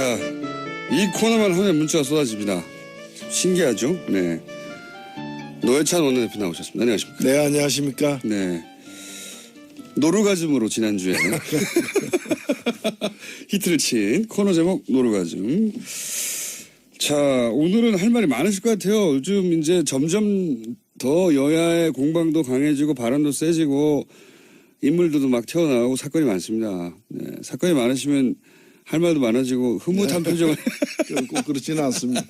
자, 이 코너만 하면 문자가 쏟아집니다. 신기하죠? 네. 노회찬 원내대표 나오셨습니다. 안녕하십니까? 네, 안녕하십니까? 네. 노루가즘으로 지난주에 히트를 친 코너 제목 노루가즘. 자, 오늘은 할 말이 많으실 것 같아요. 요즘 이제 점점 더 여야의 공방도 강해지고 발언도 세지고 인물들도 막 튀어나오고 사건이 많습니다. 네, 사건이 많으시면 할 말도 많아지고 흐뭇한 표정을. 꼭 그렇지는 않습니다.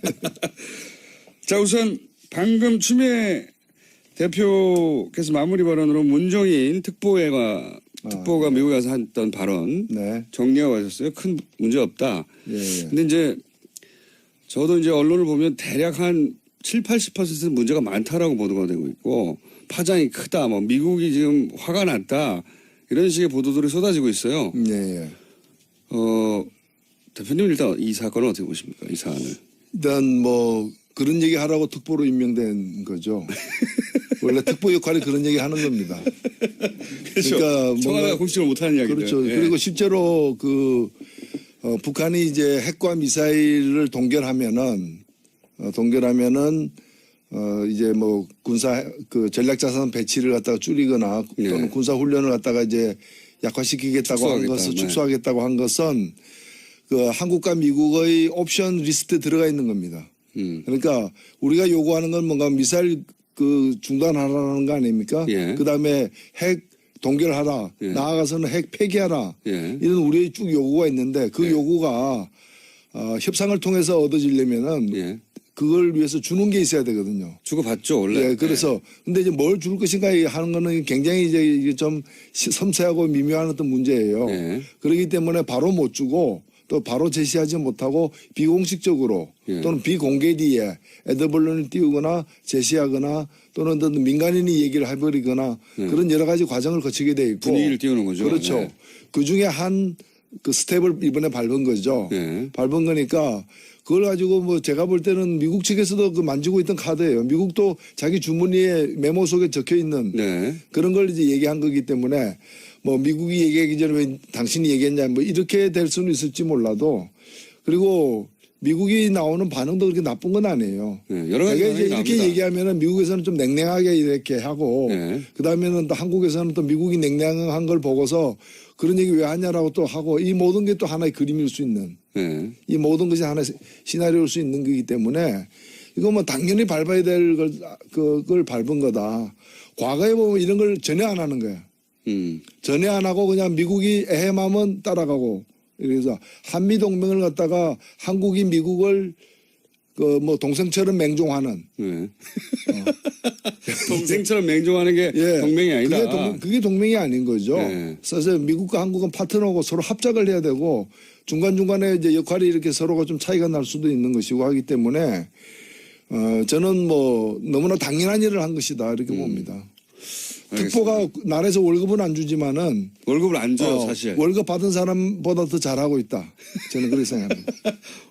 자, 우선 방금 추미애 대표께서 마무리 발언으로 문정인 특보가 미국에 가서 했던 발언 네. 정리하고 하셨어요. 큰 문제 없다. 예. 근데 이제 저도 이제 언론을 보면 대략 한 70~80%는 문제가 많다라고 보도가 되고 있고 파장이 크다. 뭐 미국이 지금 화가 났다. 이런 식의 보도들이 쏟아지고 있어요. 예. 대표님 일단 이 사건을 어떻게 보십니까? 이 사안을. 일단 뭐 그런 얘기 하라고 특보로 임명된 거죠. 원래 특보 역할이 그런 얘기 하는 겁니다. 그렇죠. 그러니까 청와대가 공식을 못하는 이야기들. 그렇죠. 예. 그리고 실제로 북한이 이제 핵과 미사일을 동결하면은 이제 뭐 군사 전략 자산 배치를 갖다가 줄이거나 또는 군사 훈련을 갖다가 이제 약화시키겠다고 한 것은 축소하겠다고 한 것은 그 한국과 미국의 옵션 리스트에 들어가 있는 겁니다. 그러니까 우리가 요구하는 건 뭔가 미사일 중단하라는 거 아닙니까? 예. 그다음에 핵 동결하라. 예. 나아가서는 핵 폐기하라. 예. 이런 우리의 쭉 요구가 있는데 그 요구가 협상을 통해서 얻어지려면은 그걸 위해서 주는 게 있어야 되거든요. 주고받죠, 원래. 네, 그래서 근데 이제 뭘 줄 것인가 하는 거는 굉장히 이제 좀 섬세하고 미묘한 어떤 문제예요. 그렇기 때문에 바로 못 주고 또 바로 제시하지 못하고 비공식적으로 또는 비공개 뒤에 애드벌룬을 띄우거나 제시하거나 또는 어떤 민간인이 얘기를 해버리거나 그런 여러 가지 과정을 거치게 돼 있고 분위기를 띄우는 거죠. 그렇죠. 네. 그 중에 한 스텝을 이번에 밟은 거죠. 밟은 거니까 그걸 가지고 뭐 제가 볼 때는 미국 측에서도 만지고 있던 카드예요. 미국도 자기 주머니에 메모 속에 적혀 있는 그런 걸 이제 얘기한 거기 때문에 뭐 미국이 얘기하기 전에 왜 당신이 얘기했냐 뭐 이렇게 될 수는 있을지 몰라도 그리고 미국이 나오는 반응도 그렇게 나쁜 건 아니에요. 여러 가지 이제 이렇게 나옵니다. 얘기하면은 미국에서는 좀 냉랭하게 이렇게 하고 그다음에는 또 한국에서는 또 미국이 냉랭한 걸 보고서 그런 얘기 왜 하냐라고 또 하고 이 모든 게 또 하나의 그림일 수 있는 이 모든 것이 하나의 시나리오일 수 있는 거기 때문에 이거 뭐 당연히 밟아야 될 그걸 밟은 거다. 과거에 보면 이런 걸 전혀 안 하는 거야. 전혀 안 하고 그냥 미국이 에헤마면 따라가고 그래서 한미 동맹을 갖다가 한국이 미국을 뭐 동생처럼 맹종하는 동생처럼 맹종하는 게 동맹이 아니다. 그게 동맹이 아닌 거죠. 그래서 미국과 한국은 파트너고 서로 합작을 해야 되고 중간중간에 이제 역할이 이렇게 서로가 좀 차이가 날 수도 있는 것이고 하기 때문에 저는 뭐 너무나 당연한 일을 한 것이다 이렇게 봅니다. 특보가 나라에서 월급은 안 주지만은 월급을 안 줘요, 사실. 월급 받은 사람보다 더 잘하고 있다. 저는 그렇게 생각합니다.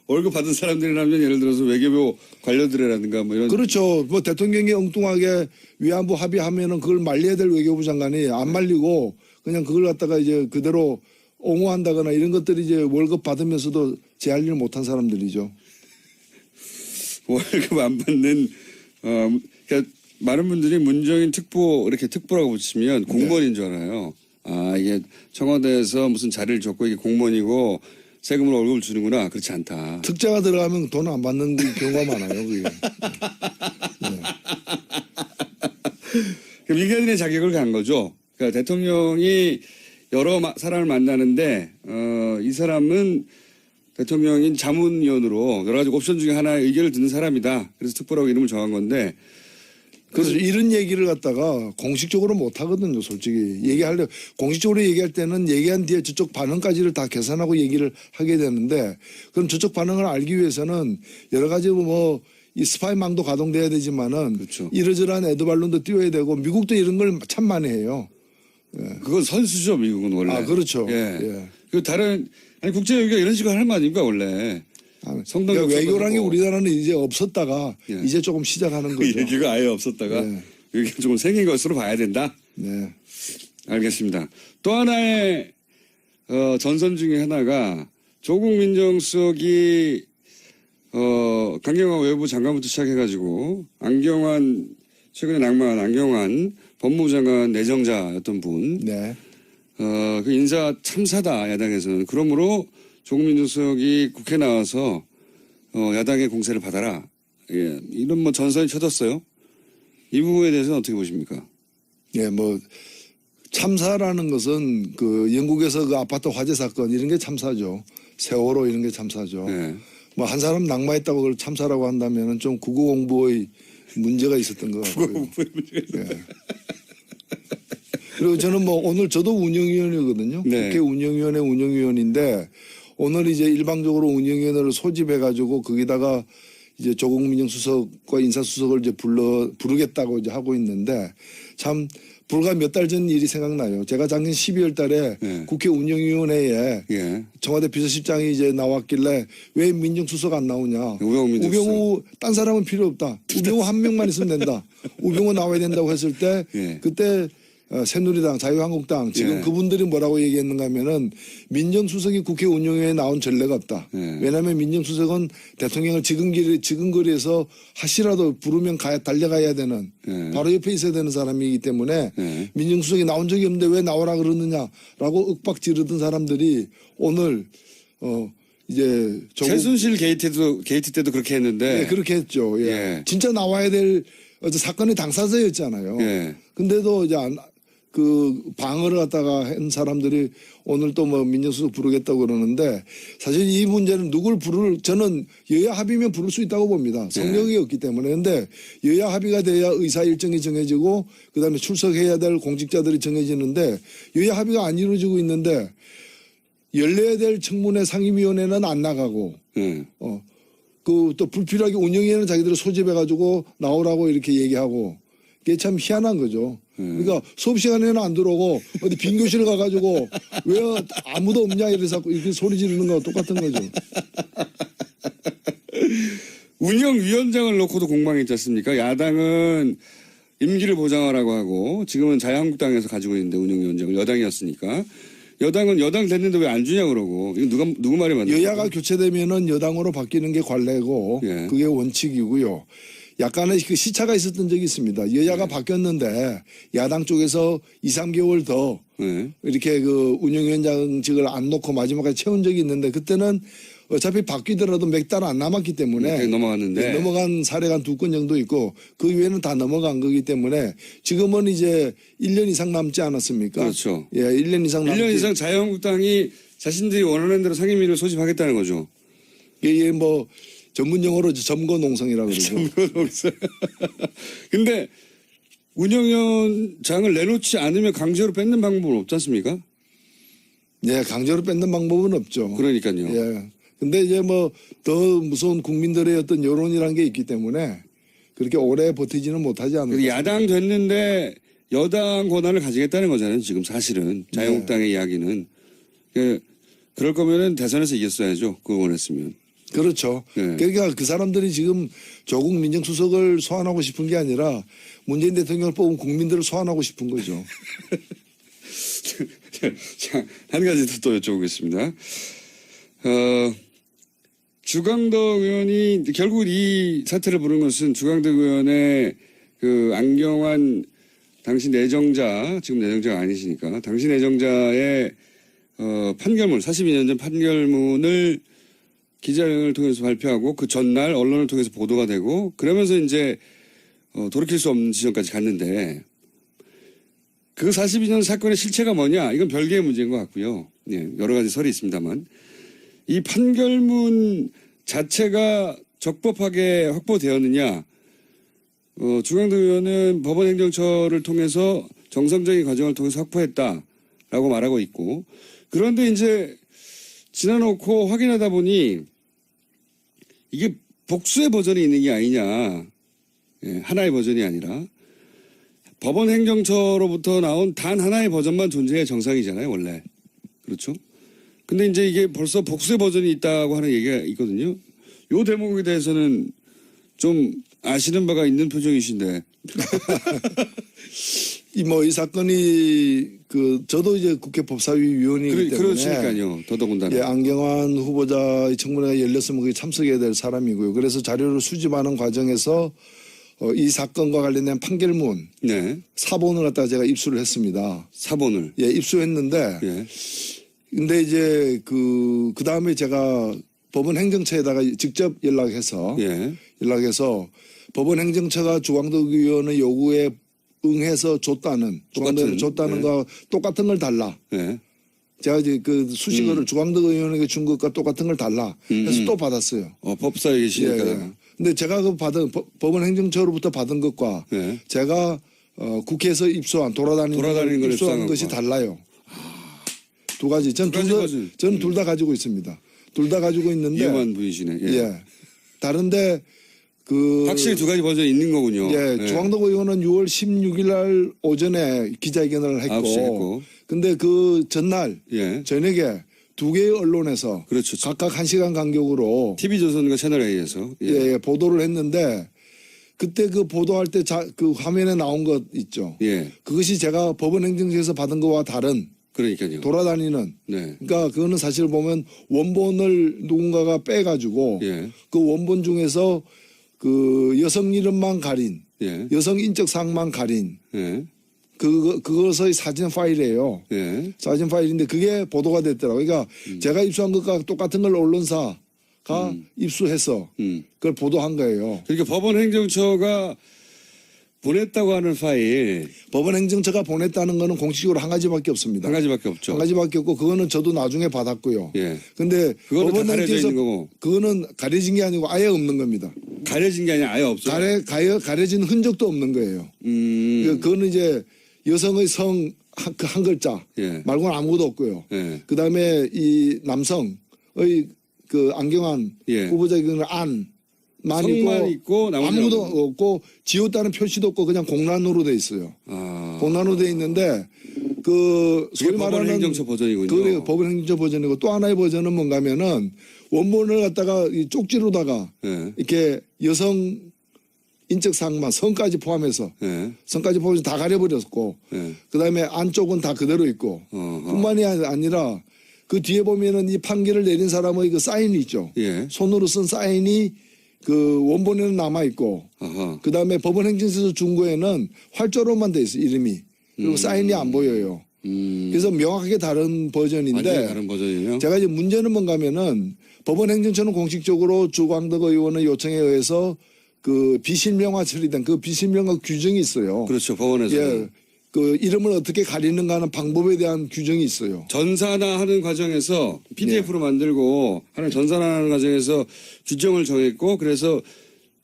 월급 받은 사람들이라면 예를 들어서 외교부 관료들이라든가 뭐 이런. 그렇죠. 뭐 대통령이 엉뚱하게 위안부 합의하면은 그걸 말려야 될 외교부 장관이 안 말리고 그냥 그걸 갖다가 이제 그대로 옹호한다거나 이런 것들이 이제 월급 받으면서도 제 할 일 못한 사람들이죠. 월급 안 받는 그러니까 많은 분들이 문정인 특보 이렇게 특보라고 붙이면 공무원인 줄 알아요. 아, 이게 청와대에서 무슨 자리를 줬고 이게 공무원이고 세금으로 월급을 주는구나. 그렇지 않다. 특자가 들어가면 돈 안 받는 경우가 많아요. 그게. 민간인의 자격을 간 거죠. 그러니까 대통령이 여러 사람을 만나는데 이 사람은 대통령인 자문위원으로 여러 가지 옵션 중에 하나의 의견을 듣는 사람이다. 그래서 특보라고 이름을 정한 건데 그래서 이런 얘기를 갖다가 공식적으로 못 하거든요, 솔직히. 공식적으로 얘기할 때는 얘기한 뒤에 저쪽 반응까지를 다 계산하고 얘기를 하게 되는데 그럼 저쪽 반응을 알기 위해서는 여러 가지 이 스파이망도 가동돼야 되지만은 그렇죠. 이러저러한 에드발론도 띄워야 되고 미국도 이런 걸 참 많이 해요. 그건 선수죠, 미국은 원래. 아, 그렇죠. 그 국제 외교가 이런 식으로 하는 거 아닙니까, 원래. 그러니까 외교라는 게 우리나라는 이제 없었다가 이제 조금 시작하는 거죠. 얘기가 아예 없었다가 여기가 조금 생긴 것으로 봐야 된다. 알겠습니다. 또 하나의 전선 중에 하나가 조국 민정수석이 강경화 외교부 장관부터 시작해가지고 최근에 낙마한 안경환 법무부 장관 내정자였던 분. 네. 그 인사 참사다, 야당에서는. 그러므로 조국 민정수석이 국회 나와서 야당의 공세를 받아라. 예, 이런 뭐 전선이 쳐졌어요. 이 부분에 대해서는 어떻게 보십니까? 예, 뭐 참사라는 것은 그 영국에서 그 아파트 화재 사건 이런 게 참사죠. 세월호 이런 게 참사죠. 네. 뭐 한 사람 낙마했다고 그걸 참사라고 한다면은 좀 국어공부의 문제가 있었던 것 같고요. 예. 그리고 저는 뭐 오늘 저도 운영위원이거든요. 네. 국회 운영위원회 운영위원인데 오늘 이제 일방적으로 운영위원회를 소집해가지고 거기다가 이제 조국 민정수석과 인사수석을 이제 부르겠다고 이제 하고 있는데 참 불과 몇 달 전 일이 생각나요. 제가 작년 12월 달에 네. 국회 운영위원회에 예. 청와대 비서실장이 이제 나왔길래 왜 민정수석 안 나오냐. 우병우 딴 사람은 필요 없다. 우병우 한 명만 있으면 된다. 우병우 나와야 된다고 했을 때 예. 그때 새누리당, 자유한국당 지금 예. 그분들이 뭐라고 얘기했는가 하면은 민정수석이 국회 운영위에 나온 전례가 없다. 예. 왜냐하면 민정수석은 대통령을 지근거리에서 하시라도 부르면 달려가야 되는 예. 바로 옆에 있어야 되는 사람이기 때문에 예. 민정수석이 나온 적이 없는데 왜 나오라 그러느냐라고 윽박 지르던 사람들이 오늘 이제 최순실 게이트 때도 그렇게 했는데. 네, 그렇게 했죠. 예. 예. 진짜 나와야 될 어제 사건의 당사자였잖아요. 예. 근데도 이제 그 방어를 갖다가 한 사람들이 오늘 또 뭐 민정수석 부르겠다고 그러는데 사실 이 문제는 누굴 저는 여야 합의면 부를 수 있다고 봅니다. 성격이 없기 때문에. 근데 여야 합의가 돼야 의사 일정이 정해지고 그다음에 출석해야 될 공직자들이 정해지는데 여야 합의가 안 이루어지고 있는데 열려야 될 청문회 상임위원회는 안 나가고 그 또 불필요하게 운영위원회는 자기들이 소집해가지고 나오라고 이렇게 얘기하고 그게 참 희한한 거죠. 그러니까 수업 시간에는 안 들어오고 어디 빈 교실 가가지고 왜 아무도 없냐 이래서 이렇게 소리 지르는 거와 똑같은 거죠. 운영위원장을 놓고도 공방했지 않습니까? 야당은 임기를 보장하라고 하고 지금은 자유한국당에서 가지고 있는데 운영위원장을 여당이었으니까 여당은 여당 됐는데 왜 안 주냐 그러고 이거 누구 말이 맞나요? 여야가 교체되면은 여당으로 바뀌는 게 관례고 예. 그게 원칙이고요. 약간의 그 시차가 있었던 적이 있습니다. 여야가 바뀌었는데 야당 쪽에서 2, 3개월 더 이렇게 그 운영위원장직을 안 놓고 마지막까지 채운 적이 있는데 그때는 어차피 바뀌더라도 몇 달 안 남았기 때문에 넘어갔는데 넘어간 사례가 한 2건 정도 있고 그 외에는 다 넘어간 거기 때문에 지금은 이제 1년 이상 남지 않았습니까? 그렇죠. 예, 1년 이상 1년 이상 자유한국당이 자신들이 원하는 대로 상임위를 소집하겠다는 거죠. 이게 뭐 전문 용어로 점거농성이라고 그러죠. 점거농성. 근데 운영위원장을 내놓지 않으면 강제로 뺏는 방법은 없지 않습니까? 예, 강제로 뺏는 방법은 없죠. 그러니까요. 예. 근데 이제 뭐 더 무서운 국민들의 어떤 여론이란 게 있기 때문에 그렇게 오래 버티지는 못하지 않을까. 야당 됐는데 여당 권한을 가지겠다는 거잖아요. 지금 사실은 자유한국당의 이야기는. 그럴 거면은 대선에서 이겼어야죠. 그거 원했으면. 그렇죠. 네. 그러니까 그 사람들이 지금 조국 민정수석을 소환하고 싶은 게 아니라 문재인 대통령을 뽑은 국민들을 소환하고 싶은 거죠. 자, 한 가지 더 여쭤보겠습니다. 주강덕 의원이 결국 이 사태를 부른 것은 주강덕 의원의 그 안경환 당시 내정자, 지금 내정자가 아니시니까 당시 내정자의 판결문, 42년 전 판결문을 기자회견을 통해서 발표하고 그 전날 언론을 통해서 보도가 되고 그러면서 이제 돌이킬 수 없는 지점까지 갔는데 그 42년 사건의 실체가 뭐냐? 이건 별개의 문제인 것 같고요. 예, 여러 가지 설이 있습니다만 이 판결문 자체가 적법하게 확보되었느냐? 주강덕 의원은 법원행정처를 통해서 정상적인 과정을 통해서 확보했다라고 말하고 있고 그런데 이제 지나놓고 확인하다 보니 이게 복수의 버전이 있는 게 아니냐. 예, 하나의 버전이 아니라 법원 행정처로부터 나온 단 하나의 버전만 존재해야 정상이잖아요, 원래. 그렇죠? 근데 이제 이게 벌써 복수의 버전이 있다고 하는 얘기가 있거든요. 요 대목에 대해서는 좀 아시는 바가 있는 표정이신데. 이 사건이 저도 이제 국회 법사위 위원이기 때문에 그렇으니까요. 더더군다나. 예, 안경환 후보자 청문회가 열렸으면 거기 참석해야 될 사람이고요. 그래서 자료를 수집하는 과정에서 이 사건과 관련된 판결문 네. 사본을 갖다가 제가 입수를 했습니다. 사본을. 예, 입수했는데 예. 근데 이제 그 다음에 제가 법원 행정처에다가 직접 연락해서 법원 행정처가 주광덕 의원의 요구에 응해서 줬다는 거 똑같은 걸 달라. 예. 제가 이제 그 수식어를 주광덕 의원에게 준 것과 똑같은 걸 달라 해서 또 받았어요. 법사에 계시니까. 예. 근데 제가 법원 행정처로부터 받은 것과 제가 국회에서 돌아다니는 걸 입수한 것이 달라요. 두 가지. 저는 둘 다 가지고 있습니다. 둘 다 가지고 있는데. 위험한 분이시네. 예. 다른데 확실히 두 가지 버전이 있는 거군요. 예. 주광덕 의원은 6월 16일 날 오전에 기자회견을 했고. 근데 그 전날 저녁에 두 개의 언론에서 그렇죠. 각각 1시간 간격으로 TV조선과 채널A에서 보도를 했는데 그때 그 보도할 때 그 화면에 나온 것 있죠. 그것이 제가 법원 행정처에서 받은 것과 다른 그러니까요. 돌아다니는. 그러니까 그거는 사실 보면 원본을 누군가가 빼가지고 그 원본 중에서 그 여성 이름만 가린 여성 인적 사항만 가린 그것의 사진 파일이에요. 사진 파일인데 그게 보도가 됐더라고요. 그러니까 제가 입수한 것과 똑같은 걸 언론사가 입수해서 그걸 보도한 거예요. 그러니까 법원 행정처가 보냈다고 하는 파일. 법원 행정처가 보냈다는 거는 공식적으로 한 가지밖에 없습니다. 한 가지밖에 없죠. 한 가지밖에 없고 그거는 저도 나중에 받았고요. 근데 법원 행정처에서 그거는 가려진 게 아니고 아예 없는 겁니다. 가려진 게 아니라 아예 없어요. 가려진 흔적도 없는 거예요. 그거는 이제 여성의 성 한 글자 말고는 아무것도 없고요. 그다음에 이 남성의 그 안경환 후보자의 성만 있고 아무도 없고 지웠다는 표시도 없고 그냥 공란으로 돼 있어요. 공란으로 돼 있는데 그 소위 말하는 법원 행정처 버전이군요. 그 법원 행정처 버전이고 또 하나의 버전은 뭔가면은 원본을 갖다가 이 쪽지로다가 이렇게 여성 인적 사항만 성까지 포함해서 다 가려버렸고 그다음에 안쪽은 다 그대로 있고 뿐만이 아니라 그 뒤에 보면은 이 판결을 내린 사람의 그 사인이 있죠. 손으로 쓴 사인이 그 원본에는 남아 있고 그다음에 법원 행정처에서 준 거에는 활조로만 돼 있어 이름이. 그리고 사인이 안 보여요. 그래서 명확하게 다른 버전인데 다른 버전이에요? 제가 이제 문제는 뭔가면은 법원 행정처는 공식적으로 주광덕 의원의 요청에 의해서 그 비실명화 처리된 그 비실명화 규정이 있어요. 그렇죠. 법원에서. 그 이름을 어떻게 가리는가 하는 방법에 대한 규정이 있어요. 전산화하는 과정에서 PDF로 만들고 하는 전산화하는 과정에서 규정을 정했고 그래서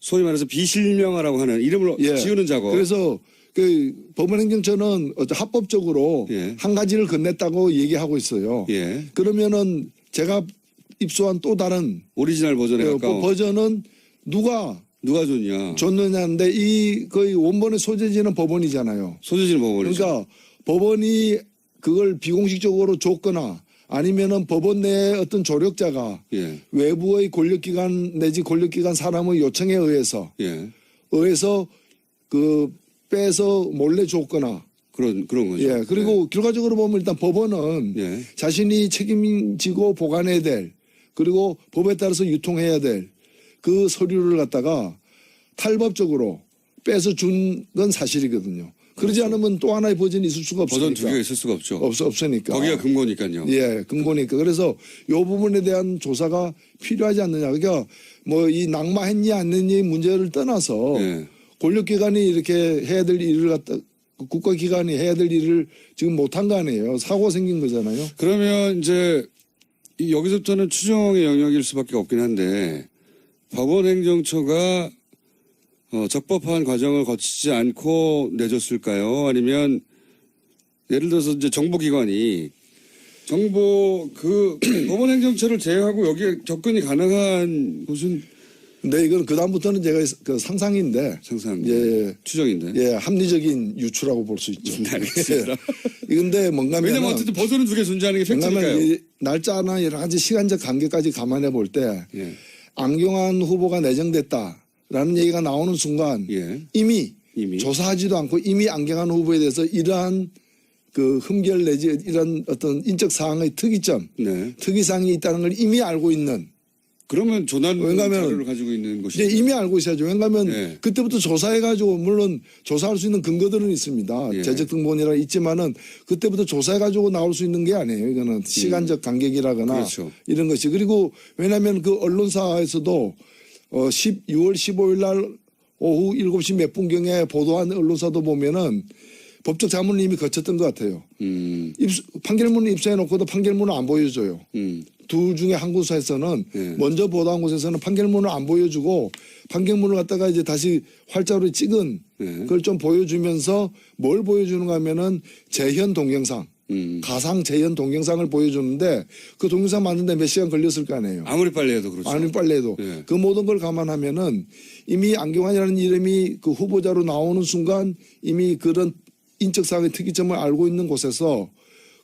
소위 말해서 비실명화라고 하는 이름을 지우는 작업. 그래서 그 법원 행정처는 합법적으로 한 가지를 건넸다고 얘기하고 있어요. 그러면은 제가 입수한 또 다른 오리지널 버전에 가까운 버전은 누가 줬느냐인데 거의 원본의 소재지는 법원이잖아요. 소재지는 법원이죠. 그러니까 법원이 그걸 비공식적으로 줬거나 아니면은 법원 내에 어떤 조력자가 외부의 권력기관 내지 권력기관 사람의 요청에 의해서 그 빼서 몰래 줬거나 그런 거죠. 그리고 결과적으로 보면 일단 법원은 자신이 책임지고 보관해야 될 그리고 법에 따라서 유통해야 될 그 서류를 갖다가 탈법적으로 빼서 준 건 사실이거든요. 그러지 않으면 또 하나의 버전이 있을 수가 없으니까. 버전 두 개가 있을 수가 없죠. 없으니까. 거기가 근거니까요. 근거니까. 그래서 이 부분에 대한 조사가 필요하지 않느냐. 그러니까 뭐 이 낙마했니 안 했니 문제를 떠나서 권력기관이 이렇게 해야 될 일을 갖다 국가기관이 해야 될 일을 지금 못한 거 아니에요. 사고가 생긴 거잖아요. 그러면 이제 여기서부터는 추정의 영역일 수밖에 없긴 한데 법원 행정처가 적법한 과정을 거치지 않고 내줬을까요? 아니면 예를 들어서 이제 정보기관이 법원 행정처를 제외하고 여기에 접근이 가능한 곳은 근데 이건 그다음부터는 제가 그 상상인데. 추정인데. 합리적인 유추라고 볼 수 있죠. 알겠습니다. 근데 뭔가 왜냐면 어쨌든 버전은 두 개 존재하는 게 팩트니까요. 날짜나 여러 가지 시간적 관계까지 감안해 볼 때 안경환 후보가 내정됐다라는 얘기가 나오는 순간 이미 이미 조사하지도 않고 이미 안경환 후보에 대해서 이러한 그 흠결 내지 이런 어떤 인적 사항의 특이점, 네. 특이사항이 있다는 걸 이미 알고 있는. 그러면 조난 자료를 가지고 있는 것이죠. 이미 알고 있어야죠. 왜냐하면 네. 그때부터 조사해가지고 물론 조사할 수 있는 근거들은 있습니다. 예. 재적등본이라 있지만은 그때부터 조사해가지고 나올 수 있는 게 아니에요. 이거는 시간적 간격이라거나 그렇죠. 이런 것이. 그리고 왜냐하면 그 언론사에서도 6월 15일 날 오후 7시 몇 분경에 보도한 언론사도 보면은 법적 자문을 이미 거쳤던 것 같아요. 판결문을 입수해놓고도 판결문을 안 보여줘요. 둘 중에 한 곳에서는 먼저 보도한 곳에서는 판결문을 안 보여주고 판결문을 갖다가 이제 다시 활자로 찍은 그걸 좀 보여주면서 뭘 보여주는가 하면은 재현 동영상. 가상 재현 동영상을 보여주는데 그 동영상 만드는데 몇 시간 걸렸을 거 아니에요. 아무리 빨리 해도 그렇죠. 아무리 빨리 해도. 그 모든 걸 감안하면은 이미 안경환이라는 이름이 그 후보자로 나오는 순간 이미 그런 인적사항의 특이점을 알고 있는 곳에서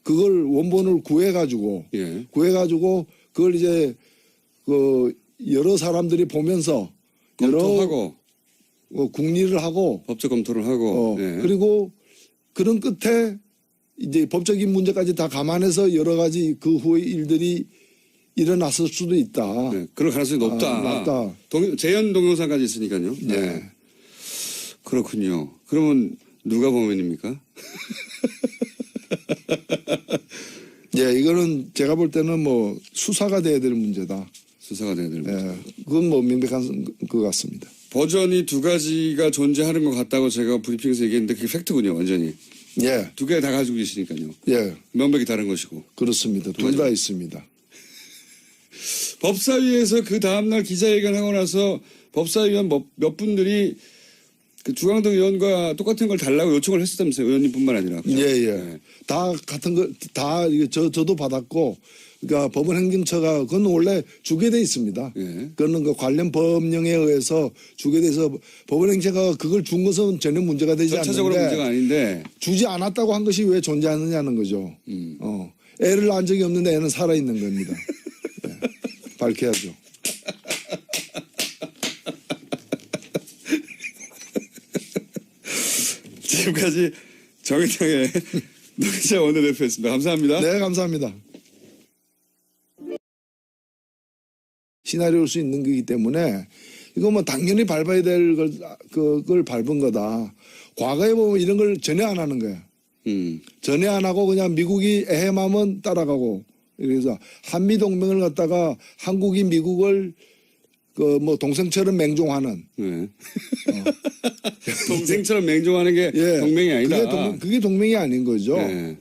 그걸 원본을 구해가지고 그걸 이제 그 여러 사람들이 보면서 검토하고 국리를 하고 법적 검토를 하고 그리고 그런 끝에 이제 법적인 문제까지 다 감안해서 여러 가지 그 후의 일들이 일어났을 수도 있다. 그럴 가능성이 높다. 낮다. 재현 동영상까지 있으니까요. 네. 그렇군요. 그러면 누가 범인입니까? 이거는 제가 볼 때는 뭐 수사가 돼야 될 문제다. 수사가 돼야 될 문제. 그건 뭐 명백한 것 같습니다. 버전이 두 가지가 존재하는 것 같다고 제가 브리핑에서 얘기했는데 그게 팩트군요, 완전히. 두 개 다 가지고 계시니까요. 명백히 다른 것이고. 그렇습니다. 둘 다 있습니다. 법사위에서 그 다음날 기자회견하고 나서 법사위원 몇 분들이 그 주광덕 의원과 똑같은 걸 달라고 요청을 했었다면서요. 의원님뿐만 아니라. 다 같은 거, 다 저도 받았고, 그러니까 법원행정처가 그건 원래 주게 돼 있습니다. 그거는 그 관련 법령에 의해서 주게 돼서 법원행정처가 그걸 준 것은 전혀 문제가 되지 않는데. 절차적으로 문제가 아닌데. 주지 않았다고 한 것이 왜 존재하느냐는 거죠. 애를 낳은 적이 없는데 애는 살아있는 겁니다. 밝혀야죠. 지금까지 정의당의 노기자 원내대표였습니다. 감사합니다. 네, 감사합니다. 시나리오일 수 있는 거기 때문에 이거 뭐 당연히 밟아야 될 그걸 밟은 거다. 과거에 보면 이런 걸 전혀 안 하는 거야. 전혀 안 하고 그냥 미국이 에헤마면 따라가고 그래서 한미 동맹을 갖다가 한국이 미국을 그 뭐 동생처럼 맹종하는. 동생처럼 맹종하는 게 동맹이 아니다. 그게 동맹이 아닌 거죠.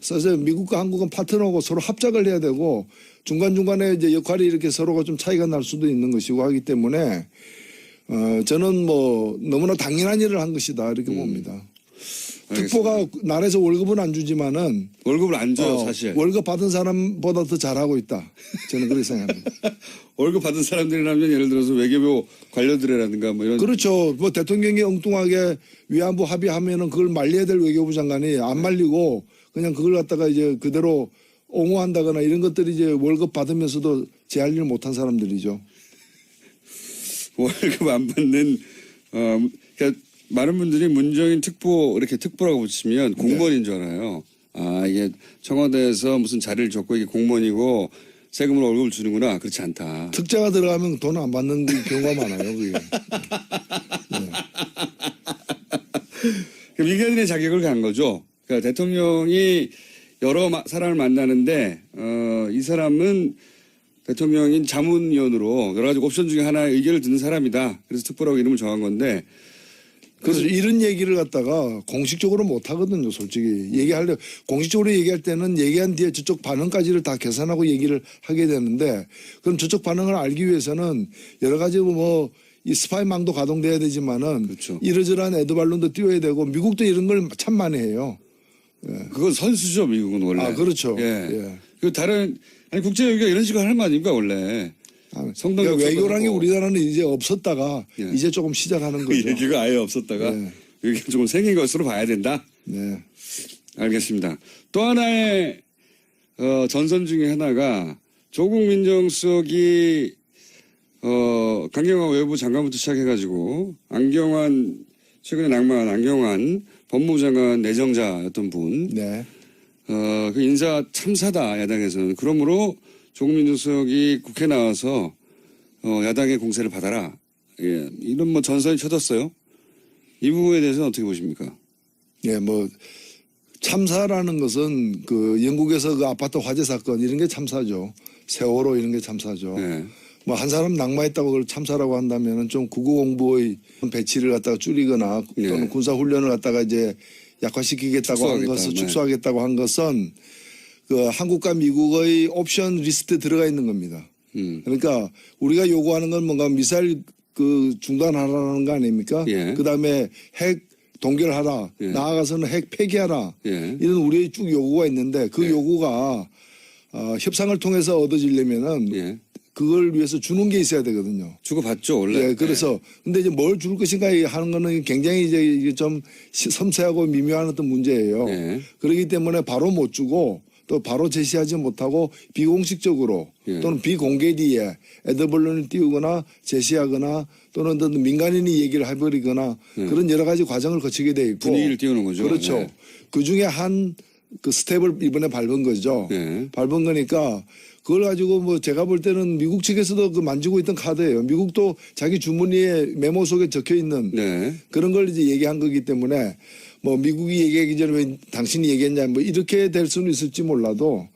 그래서 미국과 한국은 파트너고 서로 합작을 해야 되고 중간중간에 이제 역할이 이렇게 서로가 좀 차이가 날 수도 있는 것이고 하기 때문에 저는 뭐 너무나 당연한 일을 한 것이다 이렇게 봅니다. 특보가 나라에서 월급은 안 주지만은 월급을 안 줘요 사실. 월급 받은 사람보다 더 잘하고 있다. 저는 그렇게 생각합니다. 월급 받은 사람들이라면 예를 들어서 외교부 관료들이라든가 뭐 이런. 그렇죠. 뭐 대통령이 엉뚱하게 위안부 합의하면은 그걸 말려야 될 외교부 장관이 안 말리고 그냥 그걸 갖다가 이제 그대로 옹호한다거나 이런 것들이 이제 월급 받으면서도 제 할 일 못한 사람들이죠. 월급 안 받는 그러니까 많은 분들이 문정인 특보 이렇게 특보라고 붙이면 공무원인 줄 알아요. 아 이게 청와대에서 무슨 자리를 줬고 이게 공무원이고 세금으로 월급을 주는구나. 그렇지 않다. 특자가 들어가면 돈 안 받는 경우가 많아요. 그게. 민간인의 자격을 간 거죠. 그러니까 대통령이 여러 사람을 만나는데 이 사람은 대통령인 자문위원으로 여러 가지 옵션 중에 하나의 의견을 듣는 사람이다. 그래서 특보라고 이름을 정한 건데 그래서 이런 얘기를 갖다가 공식적으로 못 하거든요, 솔직히. 공식적으로 얘기할 때는 얘기한 뒤에 저쪽 반응까지를 다 계산하고 얘기를 하게 되는데 그럼 저쪽 반응을 알기 위해서는 여러 가지 뭐 이 스파이망도 가동돼야 되지만은 그렇죠. 이러저러한 에드발론도 띄워야 되고 미국도 이런 걸 참 많이 해요. 그건 선수죠, 미국은 원래. 그렇죠. 그 다른 국제 외교가 이런 식으로 하는 거 아닙니까, 원래. 그러니까 외교라는 게 우리나라는 이제 없었다가 이제 조금 시작하는 거죠. 얘기가 아예 없었다가 여기가 조금 생긴 것으로 봐야 된다. 알겠습니다. 또 하나의 전선 중에 하나가 조국 민정수석이 강경화 외무부 장관부터 시작해가지고 안경환 최근에 낙마한 안경환 법무부 장관 내정자였던 분. 네. 그 인사 참사다, 야당에서는. 그러므로 조국 민정수석이 국회에 나와서 야당의 공세를 받아라. 예, 이런 뭐 전선이 쳐졌어요. 이 부분에 대해서는 어떻게 보십니까? 예, 뭐 참사라는 것은 그 영국에서 그 아파트 화재 사건 이런 게 참사죠. 세월호 이런 게 참사죠. 네. 뭐 한 사람 낙마했다고 그걸 참사라고 한다면은 좀 국어공부의 배치를 갖다가 줄이거나 또는 네. 군사훈련을 갖다가 이제 약화시키겠다고 한 것은 네. 축소하겠다고 한 것은 그 한국과 미국의 옵션 리스트에 들어가 있는 겁니다. 그러니까 우리가 요구하는 건 뭔가 미사일 그 중단하라는 거 아닙니까? 예. 그 다음에 핵 동결하라. 예. 나아가서는 핵 폐기하라. 예. 이런 우리의 쭉 요구가 있는데 그 예. 요구가 협상을 통해서 얻어지려면은 예. 그걸 위해서 주는 게 있어야 되거든요. 주고받죠, 원래. 예, 그래서 근데 이제 뭘 줄 것인가 하는 거는 굉장히 이제 이게 좀 섬세하고 미묘한 어떤 문제예요. 예. 그렇기 때문에 바로 못 주고 또 바로 제시하지 못하고 비공식적으로 예. 또는 비공개 뒤에 애드벌룬을 띄우거나 제시하거나 또는 어떤 민간인이 얘기를 해버리거나 그런 여러 가지 과정을 거치게 돼 있고 분위기를 띄우는 거죠. 그렇죠. 네. 그 중에 한 그 스텝을 이번에 밟은 거죠. 네. 밟은 거니까 그걸 가지고 뭐 제가 볼 때는 미국 측에서도 그 만지고 있던 카드예요. 미국도 자기 주머니에 메모 속에 적혀 있는 네. 그런 걸 이제 얘기한 거기 때문에 뭐 미국이 얘기하기 전에 왜 당신이 얘기했냐 뭐 이렇게 될 수는 있을지 몰라도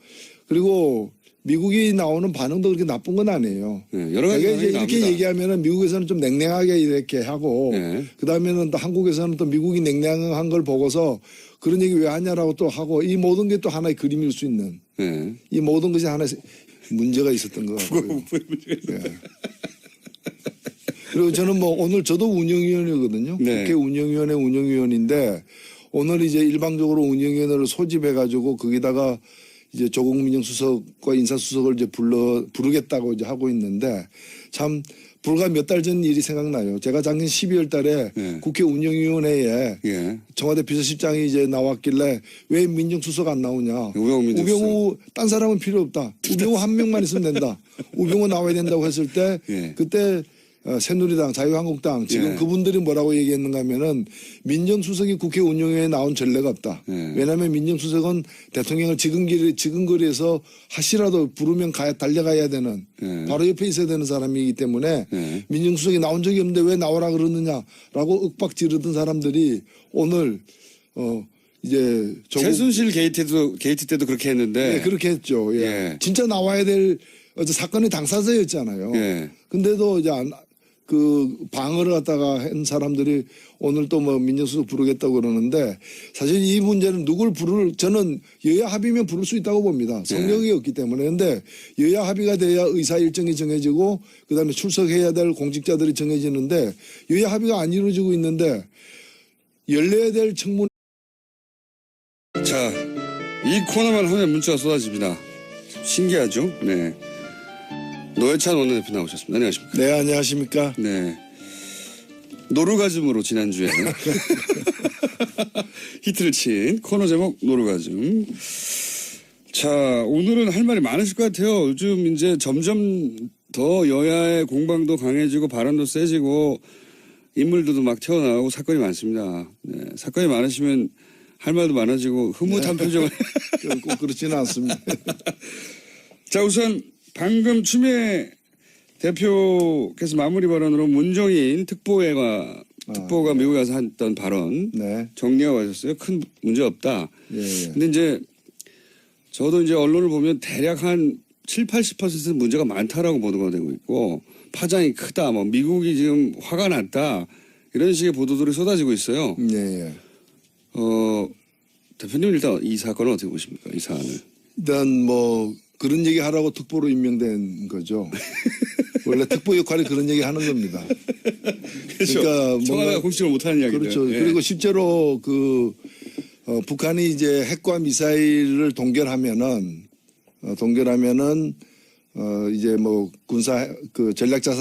그리고 미국이 나오는 반응도 그렇게 나쁜 건 아니에요. 네, 여러 가지 제가 이제 이렇게 나옵니다. 얘기하면은 미국에서는 좀 냉랭하게 이렇게 하고 네. 그 다음에는 또 한국에서는 또 미국이 냉랭한 걸 보고서 그런 얘기 왜 하냐라고 또 하고 이 모든 게 또 하나의 그림일 수 있는 네. 이 모든 것이 하나의 문제가 있었던 거 같고요. 네. 그리고 저는 뭐 오늘 저도 운영위원이거든요. 네. 국회 운영위원회 운영위원인데 오늘 이제 일방적으로 운영위원회를 소집해가지고 거기다가 이제 조국 민정수석과 인사수석을 이제 부르겠다고 이제 하고 있는데 참 불과 몇 달 전 일이 생각나요. 제가 작년 12월 달에 네. 국회 운영위원회에 예. 청와대 비서실장이 이제 나왔길래 왜 민정수석 안 나오냐. 우병우 딴 사람은 필요 없다. 우병우 한 명만 있으면 된다. 우병우 나와야 된다고 했을 때 예. 그때 새누리당, 자유한국당 지금 예. 그분들이 뭐라고 얘기했는가 하면은 민정수석이 국회 운영회에 나온 전례가 없다. 예. 왜냐하면 민정수석은 대통령을 지근거리에서 하시라도 부르면 달려가야 되는 예. 바로 옆에 있어야 되는 사람이기 때문에 예. 민정수석이 나온 적이 없는데 왜 나오라 그러느냐라고 윽박 지르던 사람들이 오늘 이제 최순실 게이트 때도 그렇게 했는데. 네, 그렇게 했죠. 예. 예. 진짜 나와야 될 어제 사건의 당사자였잖아요. 예. 근데도 이제 그 방어를 갖다가 한 사람들이 오늘 또 뭐 민정수석 부르겠다고 그러는데 사실 이 문제는 누굴 저는 여야 합의면 부를 수 있다고 봅니다. 성역이 없기 때문에. 근데 여야 합의가 돼야 의사 일정이 정해지고 그다음에 출석해야 될 공직자들이 정해지는데 여야 합의가 안 이루어지고 있는데 열려야 될 청문. 자, 이 코너만 하면 문자가 쏟아집니다. 신기하죠? 네. 노회찬 원내대표 나오셨습니다. 안녕하십니까? 네, 안녕하십니까? 네. 노루가즘으로 지난주에 히트를 친 코너 제목 노루가즘. 자, 오늘은 할 말이 많으실 것 같아요. 요즘 이제 점점 더 여야의 공방도 강해지고 발언도 세지고 인물들도 막 튀어나오고 사건이 많습니다. 네. 사건이 많으시면 할 말도 많아지고 흐뭇한 표정을. 꼭 그렇지는 않습니다. 자, 우선 방금 추미애 대표께서 마무리 발언으로 문정인 특보가 미국에 가서 했던 발언 네. 정리하고 가셨어요. 큰 문제 없다. 예. 근데 이제 저도 이제 언론을 보면 대략 한 70-80%는 문제가 많다라고 보도가 되고 있고 파장이 크다. 뭐 미국이 지금 화가 났다. 이런 식의 보도들이 쏟아지고 있어요. 예. 대표님 일단 이 사건을 어떻게 보십니까? 이 사안을. 일단 뭐 그런 얘기 하라고 특보로 임명된 거죠. 원래 특보 역할이 그런 얘기 하는 겁니다. 그렇죠. 그러니까 청와대가 공식을 못하는 이야기들. 그렇죠. 예. 그리고 실제로 북한이 이제 핵과 미사일을 동결하면은 이제 뭐 군사 전략 자산